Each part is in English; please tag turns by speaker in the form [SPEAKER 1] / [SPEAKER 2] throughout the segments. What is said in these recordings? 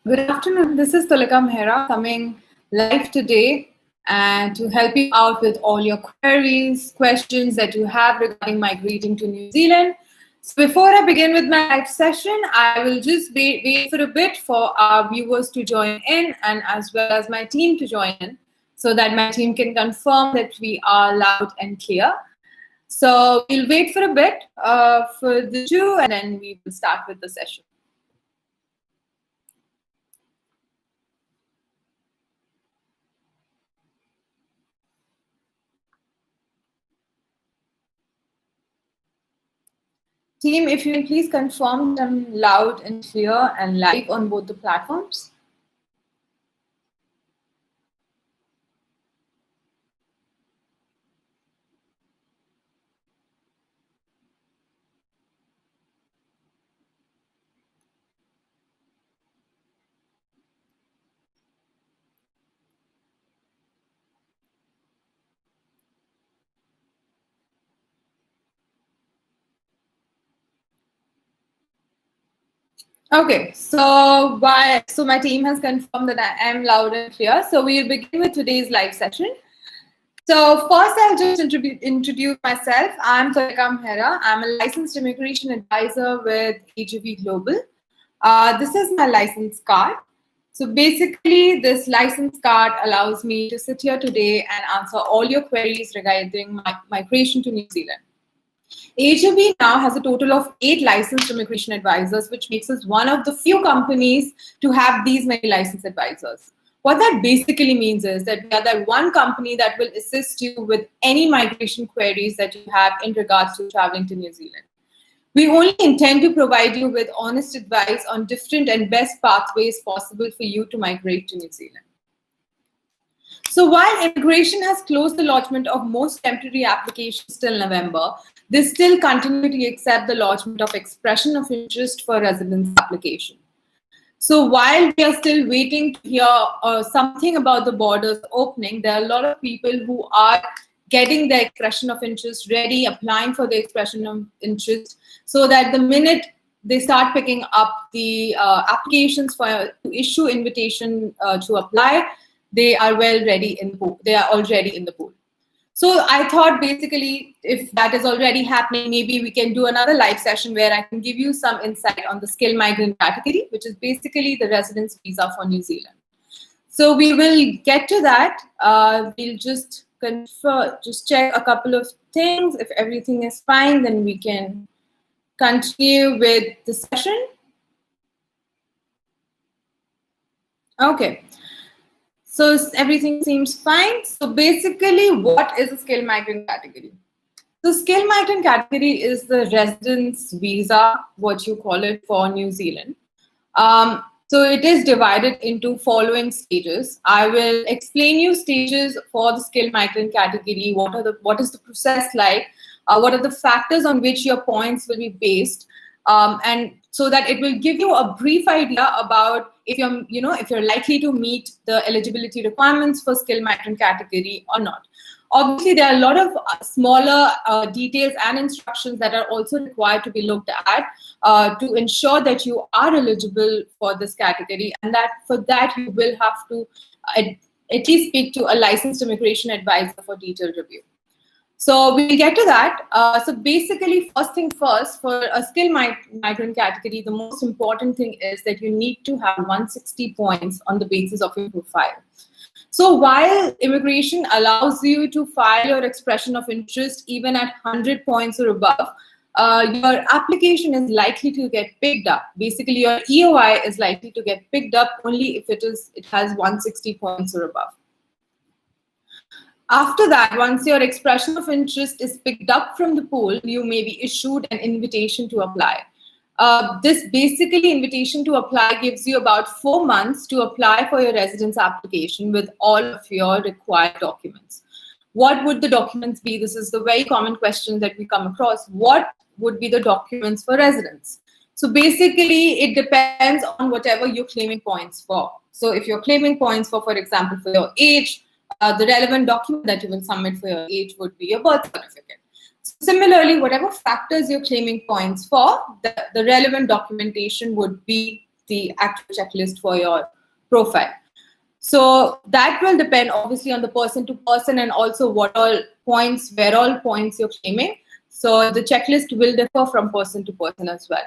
[SPEAKER 1] Good afternoon. This is Tulika Mehra coming live today and to help you out with all your queries, questions that you have regarding migrating to New Zealand. So before I begin with my live session, I will just wait for a bit for our viewers to join in and as well as my team to join in so that my team can confirm that we are loud and clear. So we'll wait for a bit for the two and then we will start with the session. Team, if you can please confirm that I'm loud and clear and live on both the platforms. Okay, so my team has confirmed that I am loud and clear. So we'll begin with today's live session. So first, I'll just introduce myself. I'm Tulika Mehra. I'm a licensed immigration advisor with AGV Global. This is my license card. So basically, this license card allows me to sit here today and answer all your queries regarding migration to New Zealand. AGV now has a total of 8 licensed immigration advisors, which makes us one of the few companies to have these many licensed advisors. What that basically means is that we are that one company that will assist you with any migration queries that you have in regards to traveling to New Zealand. We only intend to provide you with honest advice on different and best pathways possible for you to migrate to New Zealand. So while immigration has closed the lodgement of most temporary applications till November, they still continue to accept the lodgement of expression of interest for residence application. So while we are still waiting to hear something about the borders opening, there are a lot of people who are getting their expression of interest ready, applying for the expression of interest, so that the minute they start picking up the applications to issue invitation to apply, they are well ready in the pool. They are already in the pool. So I thought basically if that is already happening, maybe we can do another live session where I can give you some insight on the skilled migrant category, which is basically the residence visa for New Zealand. So we will get to that. We'll just check a couple of things. If everything is fine, then we can continue with the session. Okay. So everything seems fine. So basically, what is a skilled migrant category? So skilled migrant category is the residence visa, what you call it, for New Zealand. So it is divided into following stages. I will explain you stages for the skilled migrant category. What is the process like? What are the factors on which your points will be based? And so that it will give you a brief idea about if you're likely to meet the eligibility requirements for skilled migrant category or not. Obviously, there are a lot of smaller details and instructions that are also required to be looked at to ensure that you are eligible for this category, and that for that you will have to at least speak to a licensed immigration advisor for detailed review. So we'll get to that. So basically, first thing first, for a skilled migrant category, the most important thing is that you need to have 160 points on the basis of your profile. So while immigration allows you to file your expression of interest even at 100 points or above, your application is likely to get picked up. Basically, your EOI is likely to get picked up only if it has 160 points or above. After that, once your expression of interest is picked up from the pool, you may be issued an invitation to apply. This basically invitation to apply gives you about 4 months to apply for your residence application with all of your required documents. What would the documents be? This is the very common question that we come across. What would be the documents for residence? So basically, it depends on whatever you're claiming points for. So if you're claiming points for example, for your age, the relevant document that you will submit for your age would be your birth certificate. Similarly, whatever factors you're claiming points for, the relevant documentation would be the actual checklist for your profile. So that will depend obviously on the person to person and also where all points you're claiming. So the checklist will differ from person to person as well.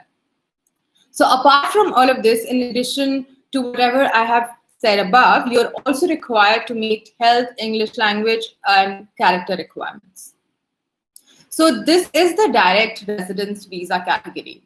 [SPEAKER 1] So apart from all of this, in addition to whatever I have said above, you're also required to meet health, English language, and character requirements. So this is the direct residence visa category.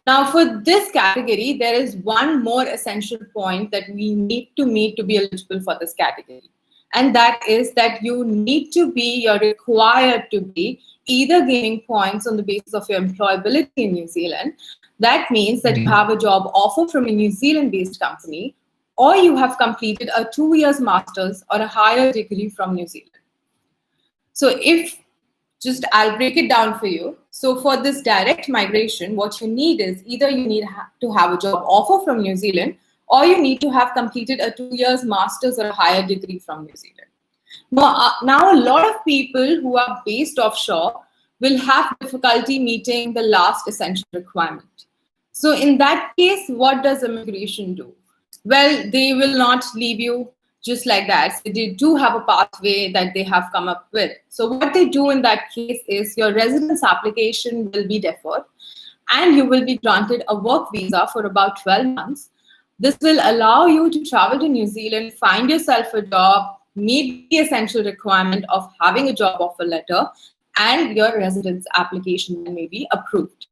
[SPEAKER 1] Now for this category, there is one more essential point that we need to meet to be eligible for this category. And that is that you're required to be either gaining points on the basis of your employability in New Zealand. That means that you have a job offer from a New Zealand-based company, or you have completed a 2 years master's or a higher degree from New Zealand. So I'll break it down for you. So for this direct migration, what you need is either you need to have a job offer from New Zealand, or you need to have completed a 2 years master's or a higher degree from New Zealand. Now a lot of people who are based offshore will have difficulty meeting the last essential requirement. So in that case, what does immigration do? Well, they will not leave you just like that. So they do have a pathway that they have come up with. So what they do in that case is your residence application will be deferred and you will be granted a work visa for about 12 months. This will allow you to travel to New Zealand, find yourself a job, meet the essential requirement of having a job offer letter, and your residence application may be approved.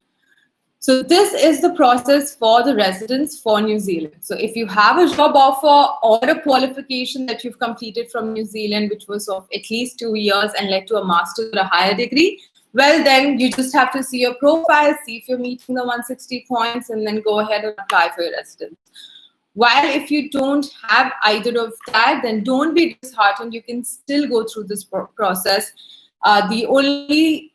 [SPEAKER 1] So this is the process for the residence for New Zealand. So if you have a job offer or a qualification that you've completed from New Zealand, which was of at least 2 years and led to a master's or a higher degree, well, then you just have to see your profile, see if you're meeting the 160 points, and then go ahead and apply for your residence. While if you don't have either of that, then don't be disheartened. You can still go through this process. The only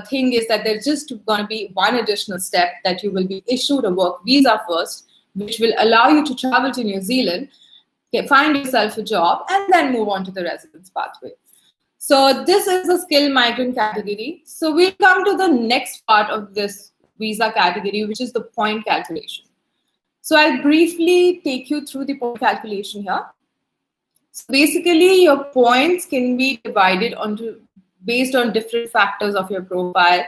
[SPEAKER 1] thing is that there's just going to be one additional step, that you will be issued a work visa first, which will allow you to travel to New Zealand, find yourself a job, and then move on to the residence pathway. So this is a skilled migrant category. So we'll come to the next part of this visa category, which is the point calculation. So I'll briefly take you through the point calculation here. So basically, your points can be divided based on different factors of your profile,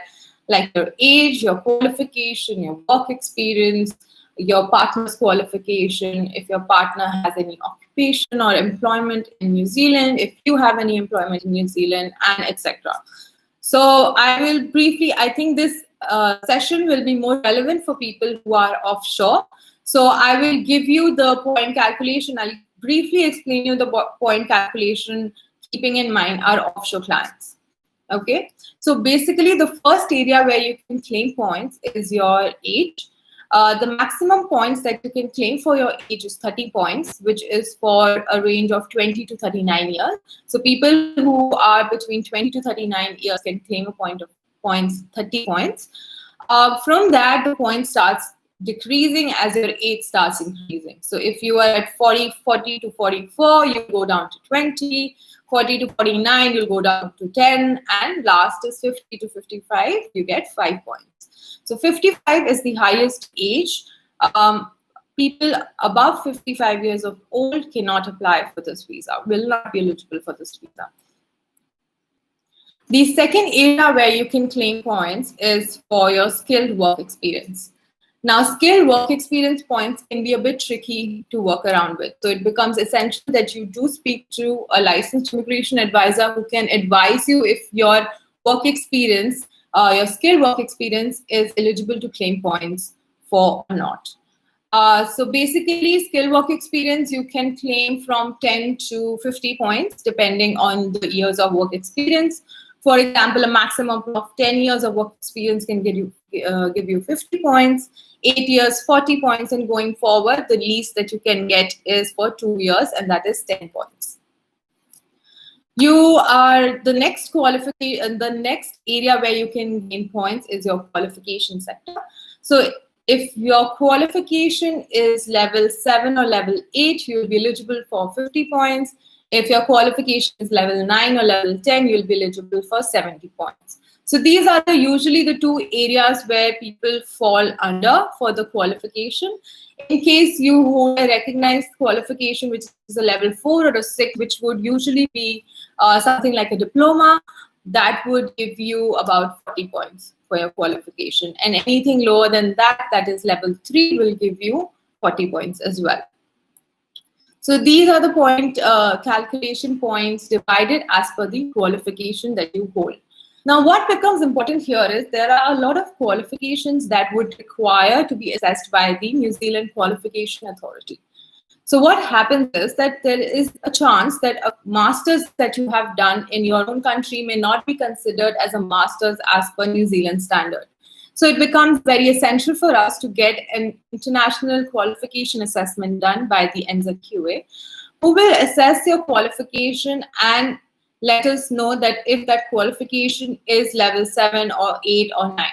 [SPEAKER 1] like your age, your qualification, your work experience, your partner's qualification, if your partner has any occupation or employment in New Zealand, if you have any employment in New Zealand, and etc. So I think this session will be more relevant for people who are offshore. So I will give you the point calculation. I'll briefly explain you the point calculation, keeping in mind our offshore clients. Okay, so basically the first area where you can claim points is your age. The maximum points that you can claim for your age is 30 points, which is for a range of 20 to 39 years. So people who are between 20 to 39 years can claim a point of 30 points. From that, the point starts decreasing as your age starts increasing. So if you are at 40 to 44, you go down to 20, 40 to 49, you'll go down to 10, and last is 50 to 55, you get 5 points. So 55 is the highest age. People above 55 years of old cannot apply for this visa, will not be eligible for this visa. The second area where you can claim points is for your skilled work experience. Now, skilled work experience points can be a bit tricky to work around with. So it becomes essential that you do speak to a licensed immigration advisor who can advise you if your work experience, your skilled work experience is eligible to claim points for or not. So basically, skilled work experience, you can claim from 10 to 50 points, depending on the years of work experience. For example, a maximum of 10 years of work experience can give you 50 points, 8 years, 40 points, and going forward, the least that you can get is for 2 years, and that is 10 points. The next area where you can gain points is your qualification sector. So if your qualification is level 7 or level 8, you'll be eligible for 50 points. If your qualification is level 9 or level 10, you'll be eligible for 70 points. So these are usually the two areas where people fall under for the qualification. In case you hold a recognized qualification, which is a level 4 or a 6, which would usually be something like a diploma, that would give you about 40 points for your qualification. And anything lower than that, that is level 3, will give you 40 points as well. So these are the calculation points divided as per the qualification that you hold. Now, what becomes important here is there are a lot of qualifications that would require to be assessed by the New Zealand Qualification Authority. So what happens is that there is a chance that a master's that you have done in your own country may not be considered as a master's as per New Zealand standard. So it becomes very essential for us to get an international qualification assessment done by the NZQA, who will assess your qualification and let us know that if that qualification is level 7 or 8 or 9,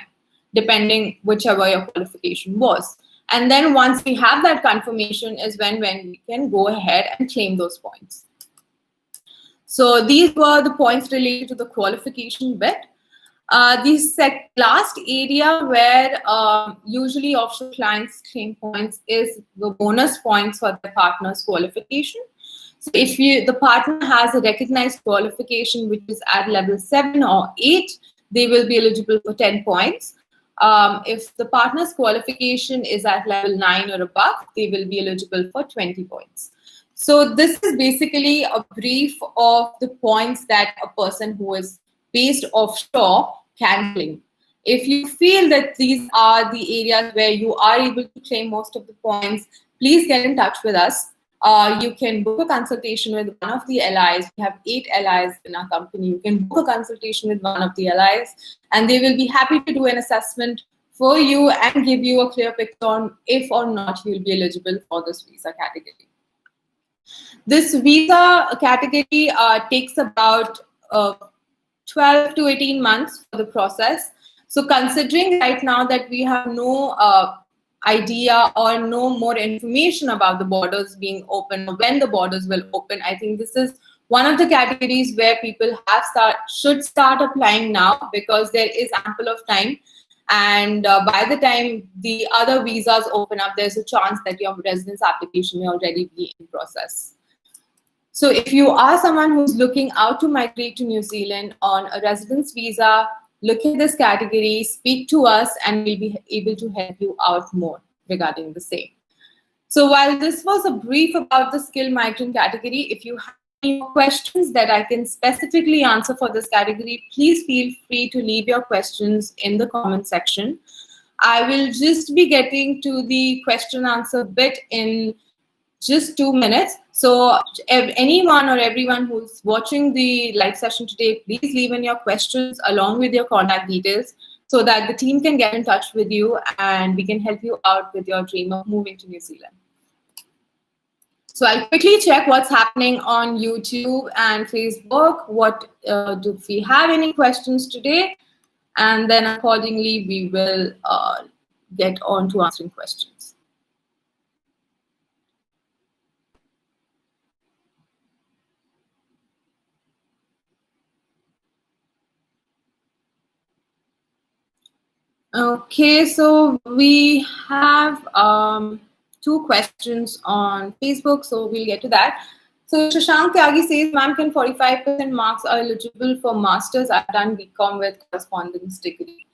[SPEAKER 1] depending whichever your qualification was. And then once we have that confirmation is when we can go ahead and claim those points. So these were the points related to the qualification bit. The last area where usually offshore clients claim points is the bonus points for the partner's qualification. So if the partner has a recognized qualification which is at level 7 or 8, they will be eligible for 10 points. If the partner's qualification is at level 9 or above, they will be eligible for 20 points. So this is basically a brief of the points that a person who is based offshore can claim. If you feel that these are the areas where you are able to claim most of the points, please get in touch with us. You can book a consultation with one of the LIs. We have 8 LIs in our company. You can book a consultation with one of the LIs, and they will be happy to do an assessment for you and give you a clear picture on if or not you will be eligible for this visa category. This visa category takes about 12 to 18 months for the process. So considering right now that we have no idea or no more information about the borders being open or when the borders will open, I think this is one of the categories where people should start applying now, because there is ample of time. And by the time the other visas open up, there's a chance that your residence application may already be in process. So if you are someone who's looking out to migrate to New Zealand on a residence visa, look at this category, speak to us, and we'll be able to help you out more regarding the same. So while this was a brief about the skilled migrant category, if you have any more questions that I can specifically answer for this category, please feel free to leave your questions in the comment section. I will just be getting to the question answer bit in just 2 minutes. So anyone or everyone who's watching the live session today, please leave in your questions along with your contact details so that the team can get in touch with you and we can help you out with your dream of moving to New Zealand. So I'll quickly check what's happening on YouTube and Facebook. Do we have any questions today? And then accordingly, we will get on to answering questions. Okay, so we have 2 questions on Facebook, so we'll get to that. So Shashank Tyagi says, ma'am, can 45% marks are eligible for masters? I've done BCom with correspondence degree.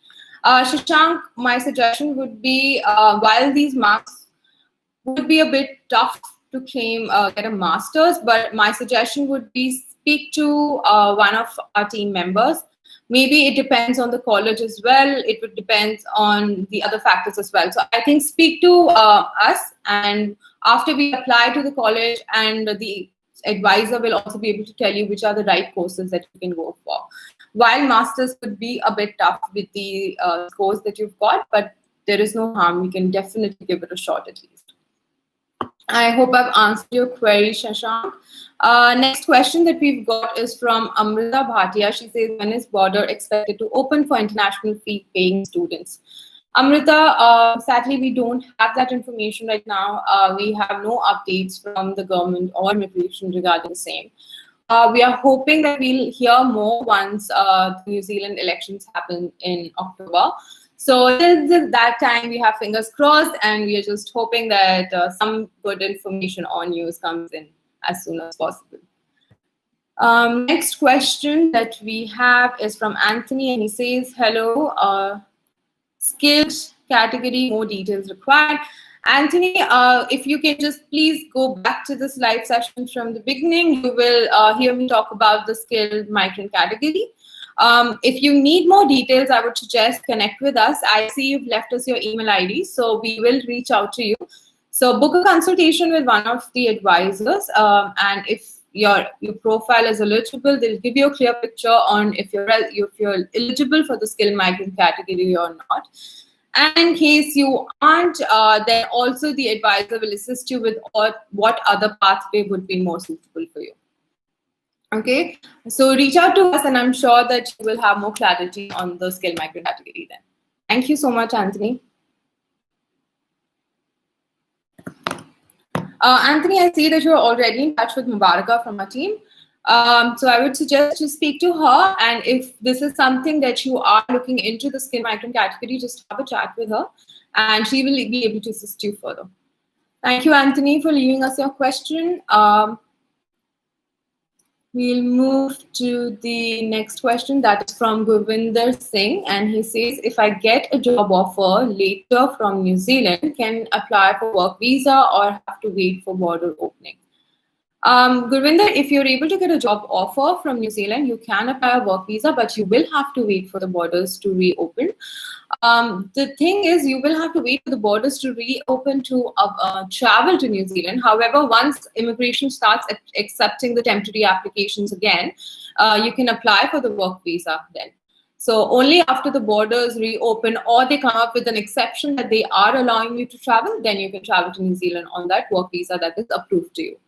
[SPEAKER 1] Shashank, my suggestion would be, while these marks would be a bit tough to claim, get a master's, but my suggestion would be speak to one of our team members. Maybe it depends on the college as well. It would depend on the other factors as well. So I think speak to us, and after we apply to the college, and the advisor will also be able to tell you which are the right courses that you can go for. While masters could be a bit tough with the course that you've got, but there is no harm. We can definitely give it a shot at least. I hope I've answered your query, Shashank. Next question that we've got is from Amrita Bhatia. She says, when is border expected to open for international fee-paying students? Amrita, sadly, we don't have that information right now. We have no updates from the government or immigration regarding the same. We are hoping that we'll hear more once the New Zealand elections happen in October. So till that time, we have fingers crossed, and we are just hoping that some good information or news comes in as soon as possible. Next question that we have is from Anthony, and he says, hello, skilled category, more details required. Anthony, if you can just please go back to this live session from the beginning, you will hear me talk about the skilled migrant category. If you need more details, I would suggest connect with us. I see you've left us your email ID, so we will reach out to you. So book a consultation with one of the advisors, and if your profile is eligible, they'll give you a clear picture on if you're eligible for the skilled migrant category or not. And in case you aren't, then also the advisor will assist you with what other pathway would be more suitable for you. Okay, so reach out to us, and I'm sure that you will have more clarity on the skilled migrant category then. Thank you so much, Anthony. Anthony, I see that you're already in touch with Mubaraka from our team. So I would suggest to speak to her, and if this is something that you are looking into the skilled migrant category, just have a chat with her, and she will be able to assist you further. Thank you, Anthony, for leaving us your question. We'll move to the next question that is from Gurvinder Singh, and he says, if I get a job offer later from New Zealand, can apply for work visa or have to wait for border opening? Gurvinder, if you're able to get a job offer from New Zealand, you can apply a work visa, but you will have to wait for the borders to reopen. The thing is, you will have to wait for the borders to reopen to travel to New Zealand. However, once immigration starts accepting the temporary applications again, you can apply for the work visa then. So only after the borders reopen or they come up with an exception that they are allowing you to travel, then you can travel to New Zealand on that work visa that is approved to you.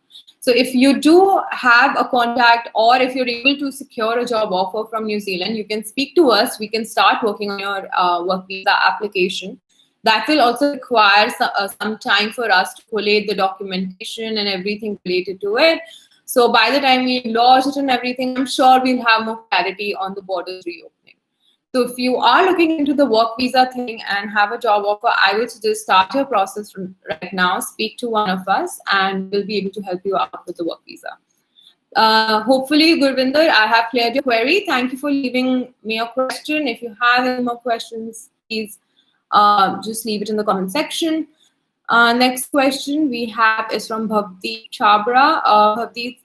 [SPEAKER 1] So if you do have a contact, or if you're able to secure a job offer from New Zealand, you can speak to us. We can start working on your work visa application. That will also require some time for us to collate the documentation and everything related to it. So by the time we launch it and everything, I'm sure we'll have more clarity on the borders reopening. So if you are looking into the work visa thing and have a job offer, I would just start your process from right now, speak to one of us, and we'll be able to help you out with the work visa. Hopefully, Gurvinder, I have cleared your query. Thank you for leaving me a question. If you have any more questions, please just leave it in the comment section. Next question we have is from Bhavdeep Chabra. Bhavdeep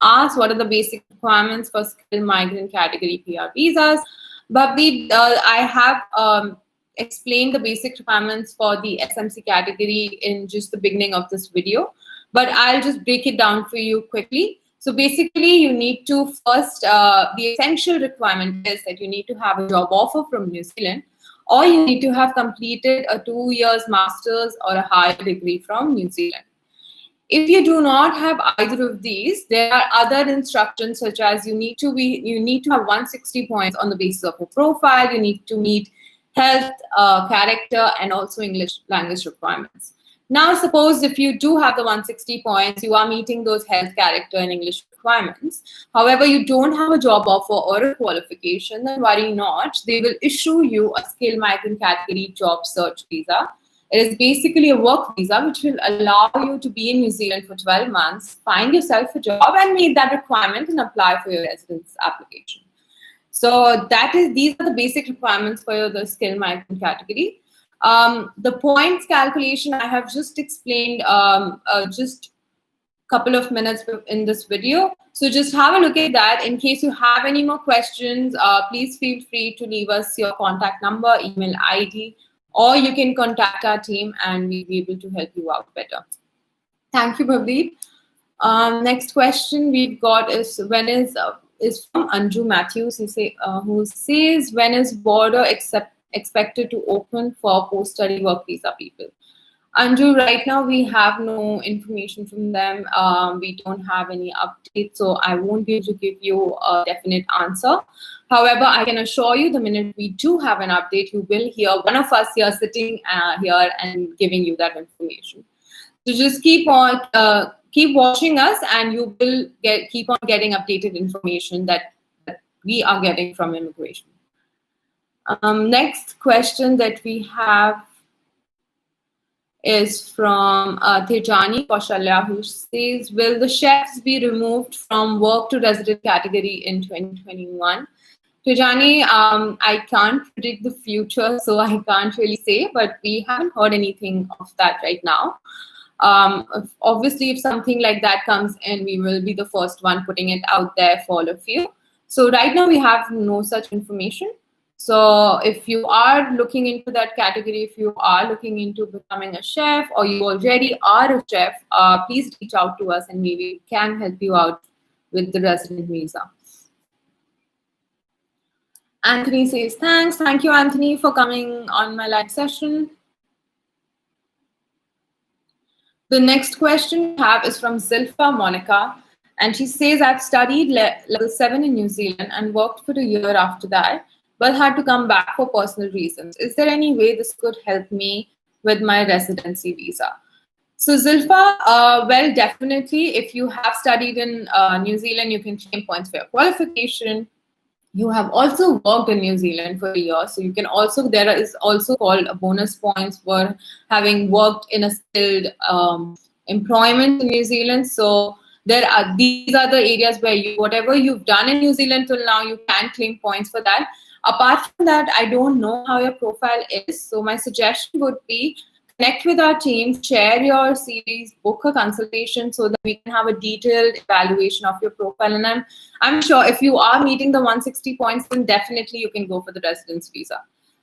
[SPEAKER 1] asks, what are the basic requirements for skilled migrant category PR visas? Bhavdeep, I have explained the basic requirements for the SMC category in just the beginning of this video, but I'll just break it down for you quickly. So basically, you need to first, the essential requirement is that you need to have a job offer from New Zealand, or you need to have completed a 2 years master's or a higher degree from New Zealand. If you do not have either of these, there are other instructions such as you need to have 160 points on the basis of your profile. You need to meet health, character, and also English language requirements. Now, suppose if you do have the 160 points, you are meeting those health, character, and English requirements. However, you don't have a job offer or a qualification, then worry not. They will issue you a skilled migrant category job search visa. It is basically a work visa which will allow you to be in New Zealand for 12 months, find yourself a job, and meet that requirement and apply for your residence application. So these are the basic requirements for the skilled migrant category. The points calculation I have just explained just a couple of minutes in this video. So just have a look at that. In case you have any more questions, please feel free to leave us your contact number, email ID, or you can contact our team and we'll be able to help you out better. Thank you, Bhavdeep. Next question we've got is from Anju Matthews, who says, when is border expected to open for post-study work visa people? Anju, right now we have no information from them. We don't have any updates, so I won't be able to give you a definite answer. However, I can assure you the minute we do have an update, you will hear one of us here sitting here and giving you that information. So just keep keep watching us, and you will keep on getting updated information that we are getting from immigration. Next question that we have is from Tejani Kaushalya, who says, will the chefs be removed from work to resident category in 2021? Tejani, I can't predict the future, so I can't really say, but we haven't heard anything of that right now. Obviously, if something like that comes in, we will be the first one putting it out there for all of you. So right now we have no such information. So if you are looking into that category, if you are looking into becoming a chef, or you already are a chef, please reach out to us and maybe we can help you out with the resident visa. Anthony says, thanks. Thank you, Anthony, for coming on my live session. The next question we have is from Zilfa Monica, and she says, I've studied level 7 in New Zealand and worked for a year after that, but had to come back for personal reasons. Is there any way this could help me with my residency visa? So Zilfa, well, definitely, if you have studied in New Zealand, you can claim points for your qualification. You have also worked in New Zealand for a year, so you can also, there is also called a bonus points for having worked in a skilled employment in New Zealand. So these are the areas where whatever you've done in New Zealand till now, you can claim points for that. Apart from that, I don't know how your profile is. So my suggestion would be connect with our team, share your series, book a consultation so that we can have a detailed evaluation of your profile. And I'm sure if you are meeting the 160 points, then definitely you can go for the residence visa.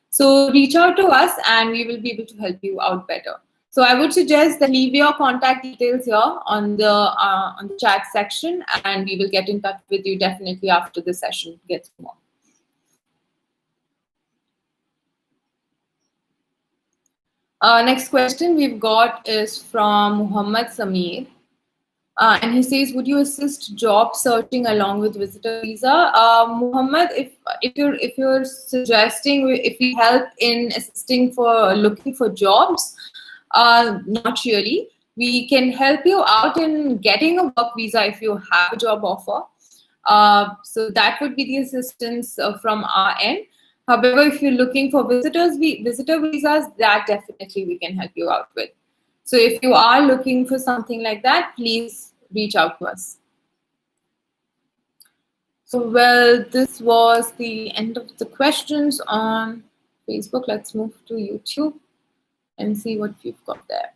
[SPEAKER 1] So reach out to us and we will be able to help you out better. So I would suggest that leave your contact details here on the chat section, and we will get in touch with you definitely after the session gets more. Next question we've got is from Muhammad Samir. And he says, would you assist job searching along with visitor visa? Muhammad, if you're suggesting if we help in assisting for looking for jobs, not really. We can help you out in getting a work visa if you have a job offer. So that would be the assistance from our end. However, if you're looking for visitor visas, that definitely we can help you out with. So if you are looking for something like that, please reach out to us. So, well, this was the end of the questions on Facebook. Let's move to YouTube and see what we've got there.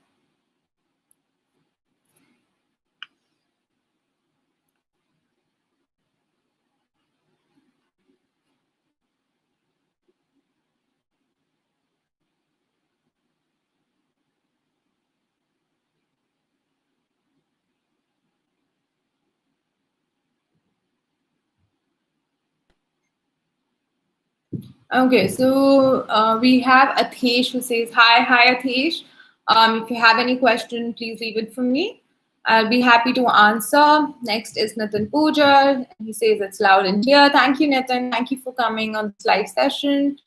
[SPEAKER 1] Okay, so we have Athesh who says, hi Athesh. If you have any question, please leave it for me. I'll be happy to answer. Next is Nitin Pooja. He says it's loud and clear. Thank you, Nitin. Thank you for coming on this live session.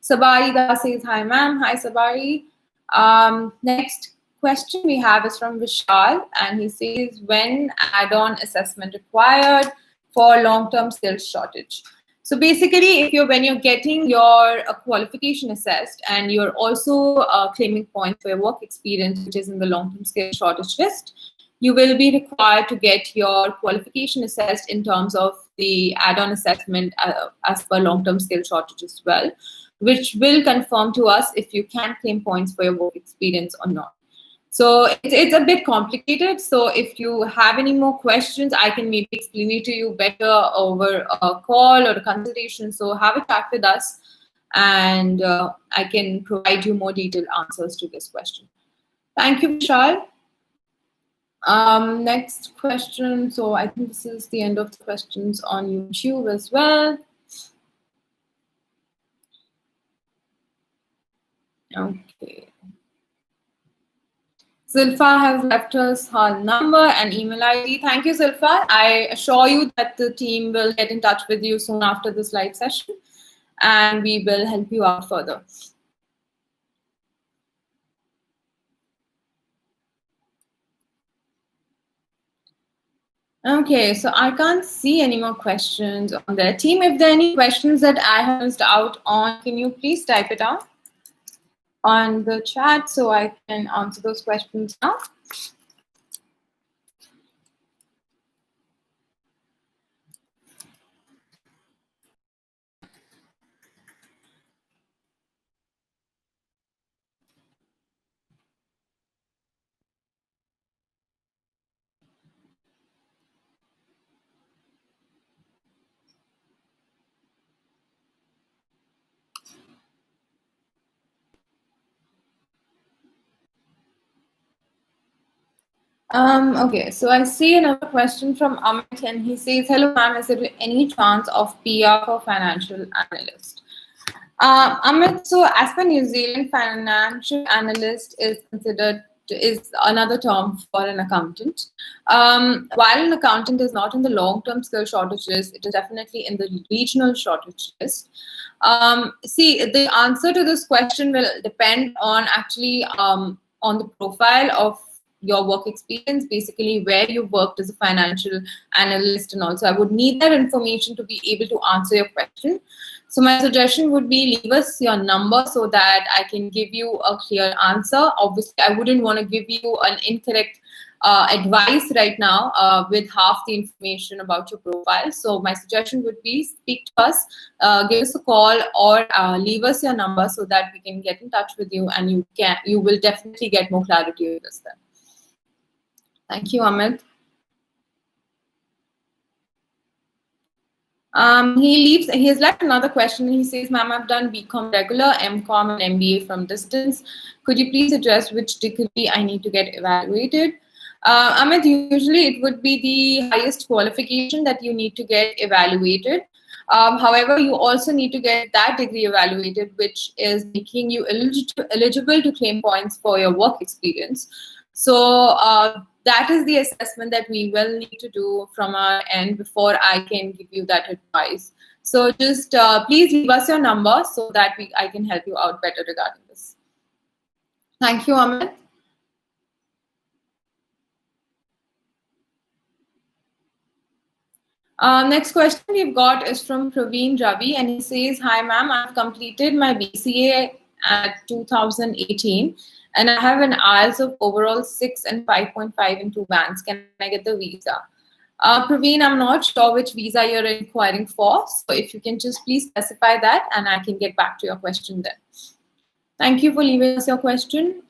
[SPEAKER 1] Sabari Da says, hi, ma'am. Hi, Sabari. Next question we have is from Vishal, and he says, when add-on assessment required for long-term skills shortage? So basically, when you're getting your qualification assessed and you're also claiming points for your work experience, which is in the long-term skills shortage list, you will be required to get your qualification assessed in terms of the add-on assessment as per long-term skill shortage as well, which will confirm to us if you can claim points for your work experience or not. So it's a bit complicated. So if you have any more questions, I can maybe explain it to you better over a call or a consultation. So have a chat with us, and I can provide you more detailed answers to this question. Thank you, Vishal. Next question. So I think this is the end of the questions on YouTube as well. Okay. Zilfa has left us her number and email ID. Thank you, Zilfa. I assure you that the team will get in touch with you soon after this live session, and we will help you out further. Okay, so I can't see any more questions on their team. If there are any questions that I have missed out on, can you please type it out on the chat so I can answer those questions now? Okay, so I see another question from Amit, and he says, "Hello, ma'am. Is there any chance of PR for financial analyst?" Amit, so as per New Zealand, financial analyst is another term for an accountant. While an accountant is not in the long-term skill shortage list, it is definitely in the regional shortage list. See, the answer to this question will depend on actually on the profile of your work experience, basically where you worked as a financial analyst, and also I would need that information to be able to answer your question. So my suggestion would be leave us your number so that I can give you a clear answer. Obviously, I wouldn't want to give you an incorrect advice right now with half the information about your profile. So my suggestion would be speak to us, give us a call, or leave us your number so that we can get in touch with you, and you will definitely get more clarity with us then. Thank you, Amit. He has left another question. He says, "Ma'am, I've done BCom regular, MCom, and MBA from distance. Could you please address which degree I need to get evaluated?" Amit, usually it would be the highest qualification that you need to get evaluated. However, you also need to get that degree evaluated, which is making you eligible to claim points for your work experience. So that is the assessment that we will need to do from our end before I can give you that advice. So just please leave us your number so that I can help you out better regarding this. Thank you, Amit. Next question we've got is from Praveen Ravi, and he says, "Hi, ma'am. I've completed my BCA at 2018, and I have an IELTS of overall 6 and 5.5 in two bands. Can I get the visa?" Praveen, I'm not sure which visa you're inquiring for, so if you can just please specify that, and I can get back to your question then. Thank you for leaving us your question.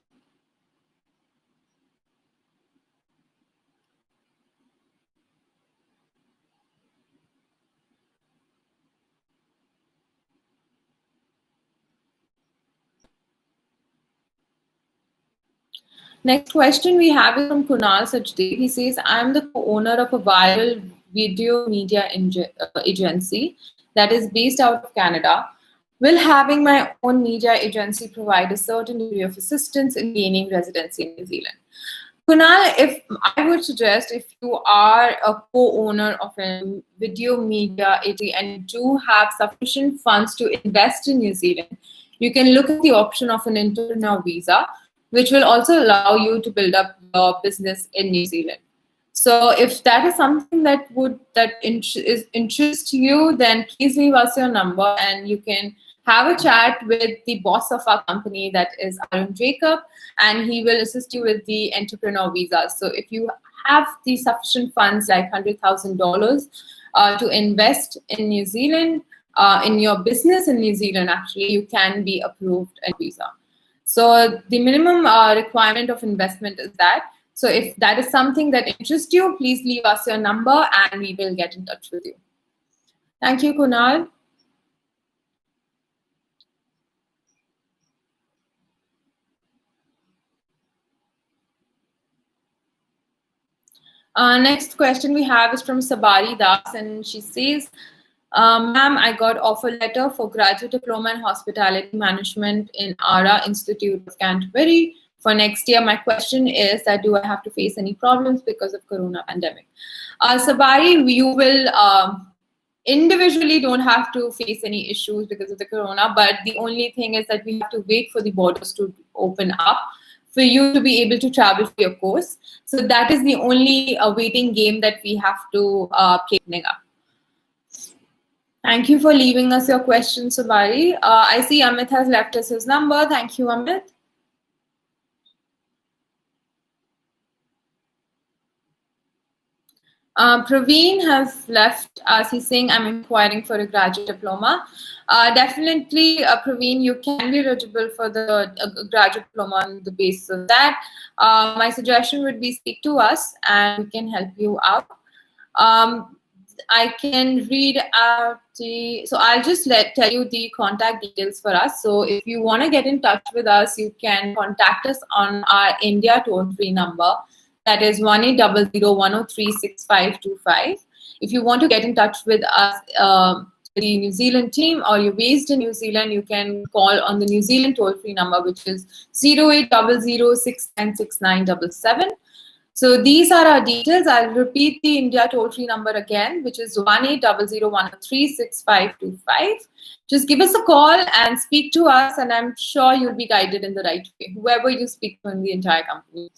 [SPEAKER 1] Next question we have is from Kunal Sajdev. He says, "I'm the co-owner of a viral video media agency that is based out of Canada. Will having my own media agency provide a certain degree of assistance in gaining residency in New Zealand?" Kunal, if I would suggest, if you are a co-owner of a video media agency and do have sufficient funds to invest in New Zealand, you can look at the option of an entrepreneur visa, which will also allow you to build up your business in New Zealand. So if that is something that interests you, then please leave us your number and you can have a chat with the boss of our company, that is Arun Jacob, and he will assist you with the entrepreneur visa. So if you have the sufficient funds, like $100,000 to invest in New Zealand, in your business in New Zealand, actually, you can be approved a visa. So the minimum requirement of investment is that. So if that is something that interests you, please leave us your number and we will get in touch with you. Thank you, Kunal. Next question we have is from Sabari Das, and she says, "Ma'am, I got offer letter for graduate diploma in hospitality management in ARA Institute of Canterbury for next year. My question is that do I have to face any problems because of Corona pandemic?" Sabari, you will individually don't have to face any issues because of the Corona, but the only thing is that we have to wait for the borders to open up for you to be able to travel for your course. So that is the only waiting game that we have to play up. Thank you for leaving us your question, Subari. I see Amit has left us his number. Thank you, Amit. Praveen has left us. He's saying, I'm inquiring for a graduate diploma. Definitely, Praveen, you can be eligible for the graduate diploma on the basis of that. My suggestion would be speak to us and we can help you out. I can read out so I'll just tell you the contact details for us. So if you want to get in touch with us, you can contact us on our India toll-free number. That is 1-800-103-6525. If you want to get in touch with us, the New Zealand team, or you're based in New Zealand, you can call on the New Zealand toll-free number, which is 0800-696-9977. So these are our details. I'll repeat the India toll-free number again, which is 1-800-103-6525. Just give us a call and speak to us, and I'm sure you'll be guided in the right way, whoever you speak to in the entire company.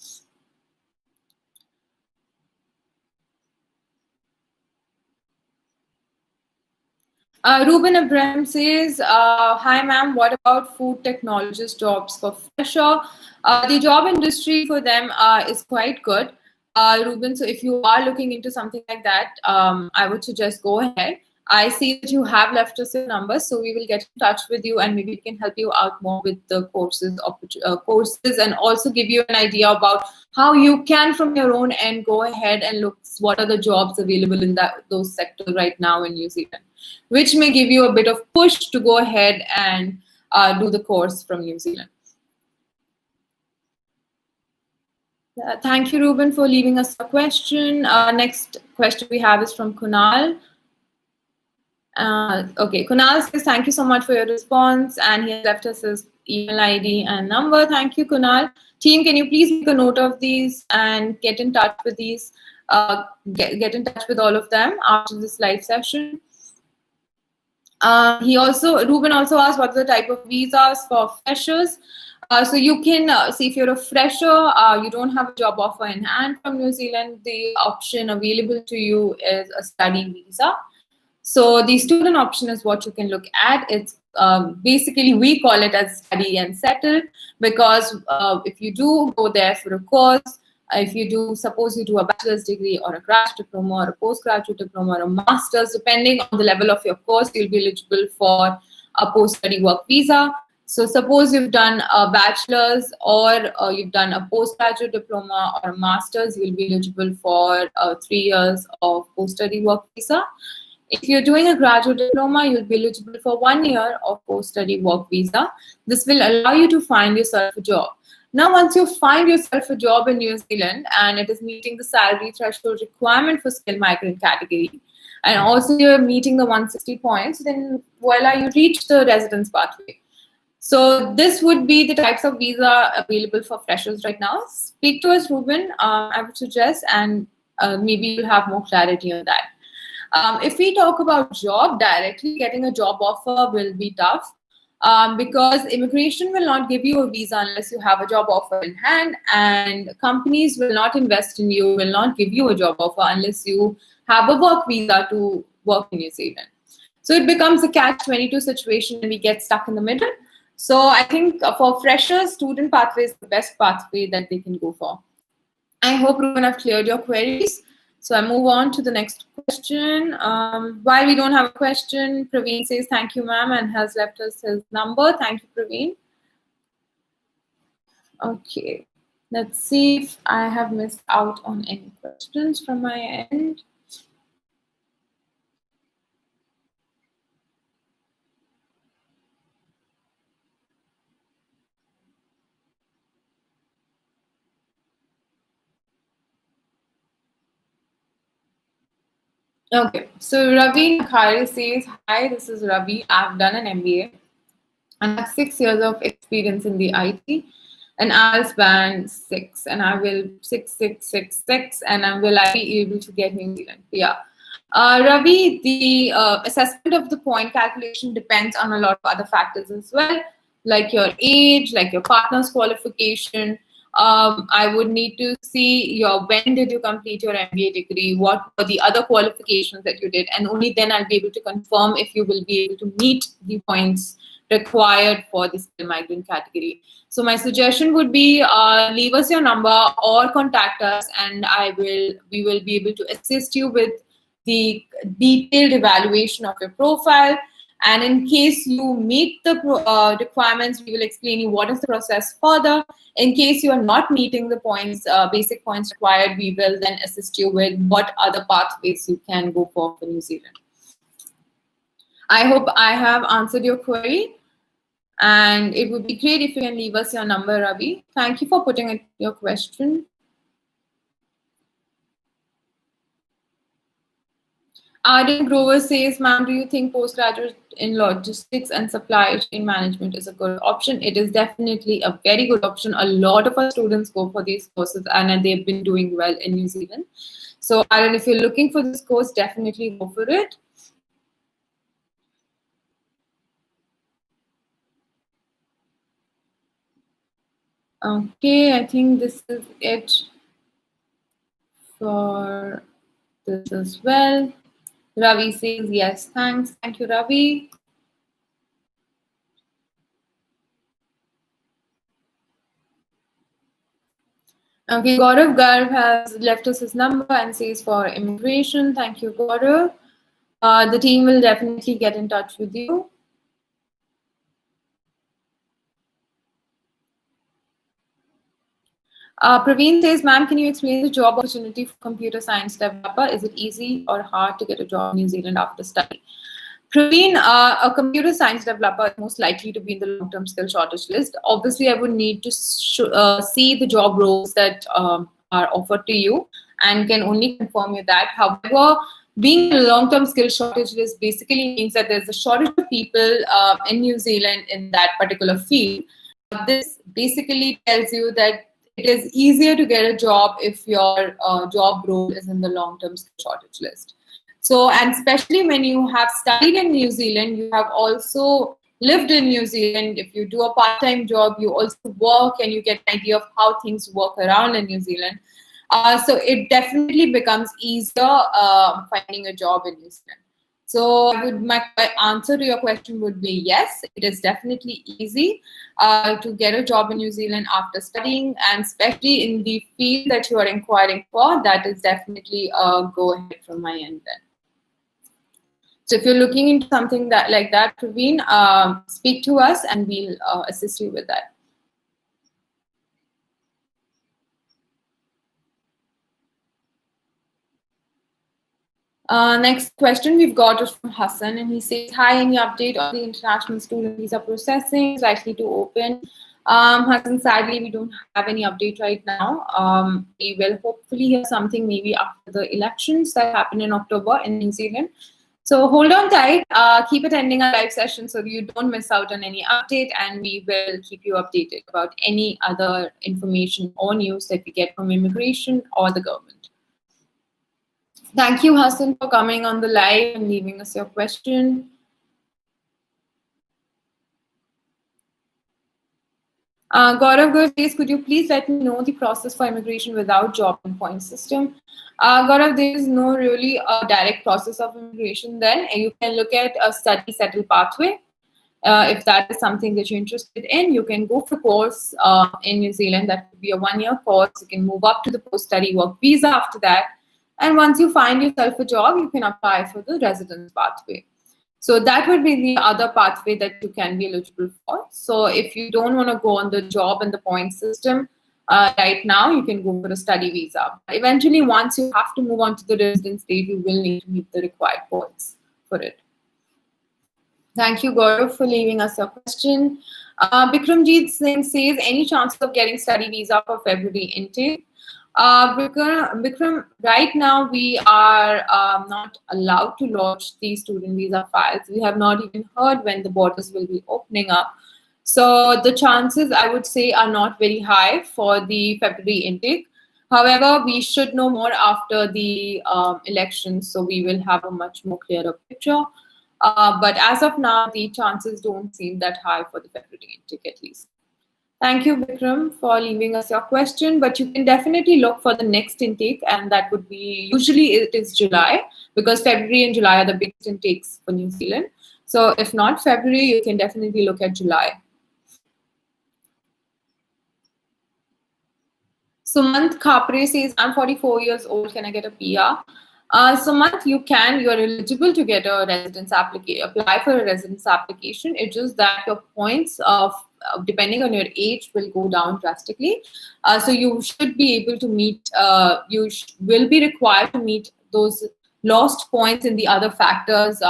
[SPEAKER 1] Ruben Abraham says, hi ma'am, what about food technologist jobs for fresher? The job industry for them is quite good. Ruben, so if you are looking into something like that, I would suggest go ahead. I see that you have left us your number, so we will get in touch with you and maybe we can help you out more with the courses and also give you an idea about how you can from your own end go ahead and look what are the jobs available in those sectors right now in New Zealand, which may give you a bit of push to go ahead and do the course from New Zealand. Thank you, Ruben, for leaving us a question. Next question we have is from Kunal. Okay, Kunal says, thank you so much for your response, and he has left us his email ID and number. Thank you, Kunal. Team, can you please make a note of these and get in touch with these, get in touch with all of them after this live session. Ruben also asked what are the type of visas for freshers. So you can see if you're a fresher, you don't have a job offer in hand from New Zealand, the option available to you is a study visa. So the student option is what you can look at. It's basically, we call it as study and settle, because if you do go there for a course, if you do, suppose you do a bachelor's degree or a graduate diploma or a postgraduate diploma or a master's, depending on the level of your course, you'll be eligible for a post-study work visa. So suppose you've done a bachelor's or you've done a postgraduate diploma or a master's, you'll be eligible for 3 years of post-study work visa. If you're doing a graduate diploma, you'll be eligible for 1 year of post-study work visa. This will allow you to find yourself a job. Now, once you find yourself a job in New Zealand and it is meeting the salary threshold requirement for skilled migrant category, and also you're meeting the 160 points, then voila, you reach the residence pathway. So this would be the types of visa available for freshers right now. Speak to us, Ruben, I would suggest, and maybe you'll have more clarity on that. If we talk about job directly, getting a job offer will be tough because immigration will not give you a visa unless you have a job offer in hand, and companies will not invest in you, will not give you a job offer unless you have a work visa to work in New Zealand. So it becomes a catch-22 situation and we get stuck in the middle. So I think for freshers, student pathway is the best pathway that they can go for. I hope, Ruben, I've cleared your queries. So I move on to the next question. While we don't have a question, Praveen says, thank you, ma'am, and has left us his number. Thank you, Praveen. Okay, let's see if I have missed out on any questions from my end. Okay, so Ravi Nakhari says, hi, this is Ravi. I've done an MBA. I have 6 years of experience in the IT, and I'll span 6, and I will 6, and I will be able to get New Zealand. Yeah. Ravi, the assessment of the point calculation depends on a lot of other factors as well, like your age, like your partner's qualification. I would need to see when did you complete your MBA degree, what were the other qualifications that you did, and only then I'll be able to confirm if you will be able to meet the points required for the skill migrant category. So my suggestion would be leave us your number or contact us, and we will be able to assist you with the detailed evaluation of your profile. And in case you meet the requirements, we will explain you what is the process further. In case you are not meeting the points, basic points required, we will then assist you with what other pathways you can go for New Zealand. I hope I have answered your query. And it would be great if you can leave us your number, Ravi. Thank you for putting your question. Arden Grover says, ma'am, do you think postgraduate in logistics and supply chain management is a good option? It is definitely a very good option. A lot of our students go for these courses and they've been doing well in New Zealand. So Arden, if you're looking for this course, definitely go for it. Okay, I think this is it for this as well. Ravi says, yes, thanks. Thank you, Ravi. Okay, Gaurav Garg has left us his number and says for immigration. Thank you, Gaurav. The team will definitely get in touch with you. Praveen says, ma'am, can you explain the job opportunity for computer science developer? Is it easy or hard to get a job in New Zealand after study? Praveen, a computer science developer is most likely to be in the long-term skill shortage list. Obviously, I would need to see the job roles that are offered to you and can only confirm you that. However, being in a long-term skill shortage list basically means that there's a shortage of people in New Zealand in that particular field. This basically tells you that it is easier to get a job if your job role is in the long-term skill shortage list. So, and especially when you have studied in New Zealand, you have also lived in New Zealand. If you do a part-time job, you also work and you get an idea of how things work around in New Zealand. So it definitely becomes easier finding a job in New Zealand. So my answer to your question would be yes, it is definitely easy to get a job in New Zealand after studying, and especially in the field that you are inquiring for, that is definitely a go ahead from my end then. So if you're looking into something like that, Praveen, speak to us and we'll assist you with that. Next question we've got is from Hassan, and he says, hi, any update on the international student visa processing is likely to open? Hassan, sadly, we don't have any update right now. We will hopefully hear something maybe after the elections that happen in October in New Zealand. So hold on tight, keep attending our live session so you don't miss out on any update, and we will keep you updated about any other information or news that we get from immigration or the government. Thank you, Hassan, for coming on the live and leaving us your question. Gaurav Garg says, could you please let me know the process for immigration without job and point system? Gaurav, there is no really direct process of immigration then. You can look at a study settle pathway. If that is something that you're interested in, you can go for a course in New Zealand. That would be a one-year course. You can move up to the post-study work visa after that. And once you find yourself a job, you can apply for the residence pathway. So that would be the other pathway that you can be eligible for. So if you don't want to go on the job and the point system right now, you can go for a study visa. But eventually, once you have to move on to the residence stage, you will need to meet the required points for it. Thank you, Gaurav, for leaving us your question. Bikramjeet Singh says, any chances of getting study visa for February intake? Bikram, right now we are not allowed to launch the student visa files. We have not even heard when the borders will be opening up. So the chances, I would say, are not very high for the February intake. However, we should know more after the elections, so we will have a much more clearer picture. But as of now, the chances don't seem that high for the February intake, at least. Thank you, Vikram, for leaving us your question. But you can definitely look for the next intake, and that would be usually it is July, because February and July are the biggest intakes for New Zealand. So if not February, you can definitely look at July. Sumant Khapre says, I'm 44 years old. Can I get a PR? Sumant, you can. You're eligible to get a residence application, apply for a residence application. It's just that your points of depending on your age will go down drastically. So you should be able to meet. Will be required to meet those lost points in the other factors